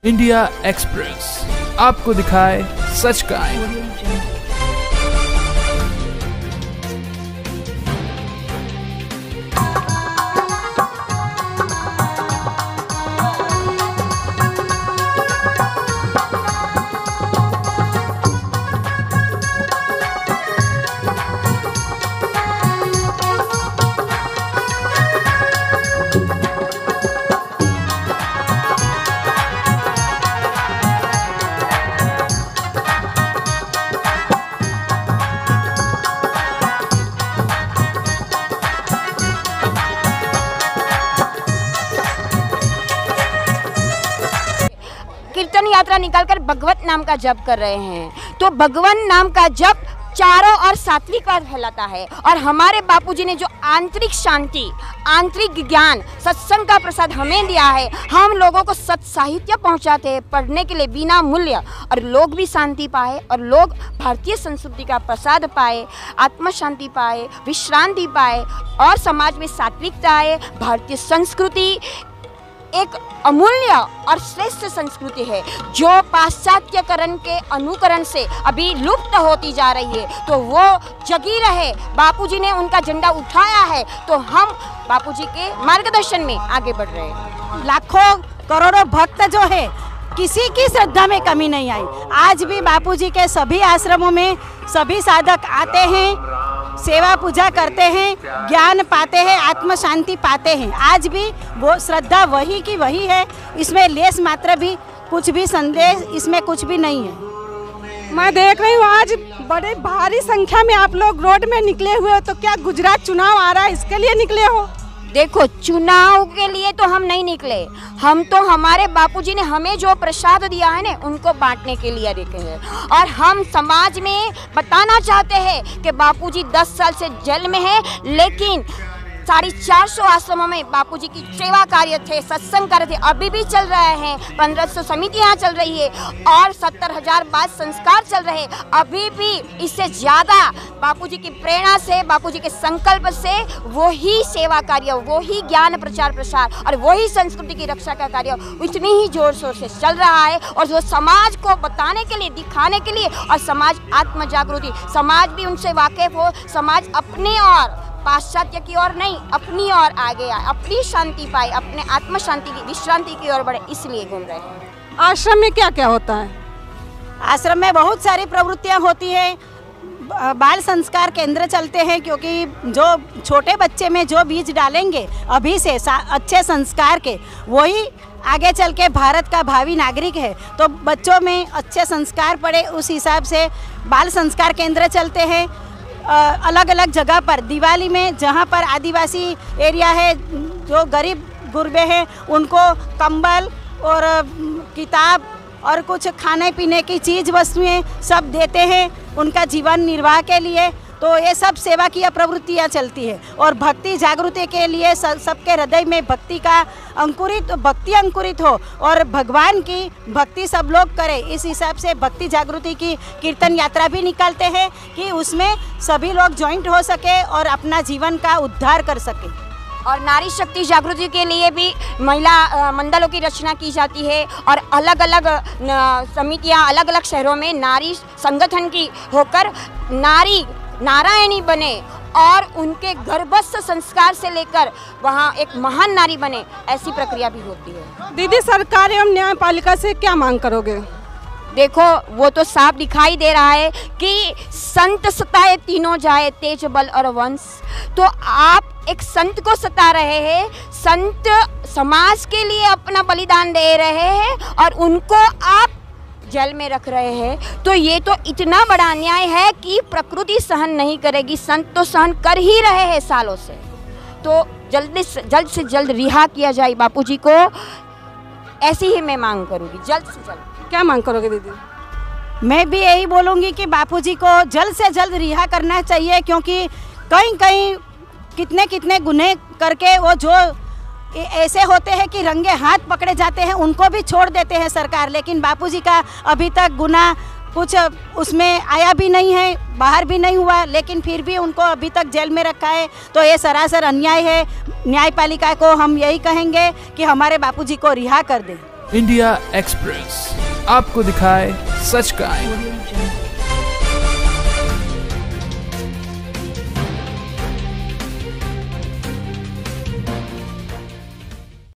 India express आपको दिखाए सच का आईना। कीर्तन यात्रा निकालकर भगवत नाम का जप कर रहे हैं। तो भगवान नाम का जप चारों और सात्विकवाद फैलाता है और हमारे बापूजी ने जो आंतरिक शांति, आंतरिक ज्ञान, सत्संग का प्रसाद हमें दिया है। हम लोगों को सत साहित्य पहुंचाते हैं पढ़ने के लिए बिना मूल्य, और लोग भी शांति पाए और लोग भारतीय संस्कृति का प्रसाद पाए, आत्म शांति पाए, विश्रांति पाए और समाज में सात्विकता आए। भारतीय संस्कृति एक अमूल्य और श्रेष्ठ संस्कृति है जो पाश्चात्यकरण के अनुकरण से अभी लुप्त होती जा रही है। तो वो जगी रहे, बापूजी ने उनका झंडा उठाया है तो हम बापूजी के मार्गदर्शन में आगे बढ़ रहे हैं। लाखों करोड़ों भक्त जो है, किसी की श्रद्धा में कमी नहीं आई। आज भी बापूजी के सभी आश्रमों में सभी साधक आते हैं, सेवा पूजा करते हैं, ज्ञान पाते हैं, आत्म शांति पाते हैं। आज भी वो श्रद्धा वही की वही है, इसमें लेस मात्र भी कुछ भी संदेश इसमें कुछ भी नहीं है। मैं देख रही हूँ आज बड़े भारी संख्या में आप लोग रोड में निकले हुए हो। तो क्या गुजरात चुनाव आ रहा है, इसके लिए निकले हो? देखो, चुनाव के लिए तो हम नहीं निकले, हम तो हमारे बापूजी ने हमें जो प्रसाद दिया है ना उनको बांटने के लिए निकले हैं। और हम समाज में बताना चाहते हैं कि बापूजी 10 साल से जेल में है, लेकिन 450 आश्रमों में बापूजी की सेवा कार्य थे, सत्संग कार्य थे, अभी भी चल रहे हैं। 1500 समितियाँ चल रही है और 70,000 बाद संस्कार चल रहे हैं। अभी भी इससे ज़्यादा बापूजी की प्रेरणा से, बापूजी के संकल्प से वही सेवा कार्य, वही ज्ञान प्रचार प्रसार और वही संस्कृति की रक्षा का कार्य इतनी ही जोर शोर से चल रहा है। और जो समाज को बताने के लिए, दिखाने के लिए, और समाज आत्म जागृति, समाज भी उनसे वाकिफ हो, समाज अपने और पाश्चात्य की ओर नहीं, अपनी ओर आगे आए, अपनी शांति पाए, अपने आत्म शांति की, विश्रांति की ओर बढ़े, इसलिए घूम रहे हैं। आश्रम में क्या क्या होता है? आश्रम में बहुत सारी प्रवृत्तियां होती है। बाल संस्कार केंद्र चलते हैं, क्योंकि जो छोटे बच्चे में जो बीज डालेंगे अभी से अच्छे संस्कार के, वही आगे चल के भारत का भावी नागरिक है। तो बच्चों में अच्छे संस्कार पड़े, उस हिसाब से बाल संस्कार केंद्र चलते हैं। अलग अलग जगह पर दिवाली में जहाँ पर आदिवासी एरिया है, जो गरीब गुरबे हैं, उनको कंबल और किताब और कुछ खाने पीने की चीज़ वस्तुएं सब देते हैं उनका जीवन निर्वाह के लिए। तो ये सब सेवा की प्रवृत्तियाँ चलती है। और भक्ति जागृति के लिए सबके हृदय में भक्ति अंकुरित हो और भगवान की भक्ति सब लोग करें, इस हिसाब से भक्ति जागृति की कीर्तन यात्रा भी निकालते हैं कि उसमें सभी लोग ज्वाइंट हो सके और अपना जीवन का उद्धार कर सके। और नारी शक्ति जागृति के लिए भी महिला मंडलों की रचना की जाती है और अलग अलग समितियां अलग अलग शहरों में नारी संगठन की होकर नारी नारायणी बने और उनके गर्भस्थ संस्कार से लेकर वहाँ एक महान नारी बने, ऐसी प्रक्रिया भी होती है। दीदी, सरकार एवं न्यायपालिका से क्या मांग करोगे? देखो, वो तो साफ दिखाई दे रहा है कि संत सताए तीनों जाए, तेज बल और वंश। तो आप एक संत को सता रहे हैं, संत समाज के लिए अपना बलिदान दे रहे हैं और उनको आप जेल में रख रहे हैं। तो ये तो इतना बड़ा अन्याय है कि प्रकृति सहन नहीं करेगी, संत तो सहन कर ही रहे हैं सालों से। तो जल्द से जल्द रिहा किया जाए बापूजी को, ऐसी ही मैं मांग करूँगी, जल्द से जल्द। क्या मांग करोगे दीदी? मैं भी यही बोलूँगी कि बापूजी को जल्द से जल्द रिहा करना चाहिए, क्योंकि कहीं कितने गुनाह करके वो जो ऐसे होते हैं कि रंगे हाथ पकड़े जाते हैं, उनको भी छोड़ देते हैं सरकार। लेकिन बापूजी का अभी तक गुनाह कुछ उसमें आया भी नहीं है, बाहर भी नहीं हुआ, लेकिन फिर भी उनको अभी तक जेल में रखा है। तो ये सरासर अन्याय है। न्यायपालिका को हम यही कहेंगे कि हमारे बापूजी को रिहा कर दें। इंडिया एक्सप्रेस आपको दिखाए सच का आईना।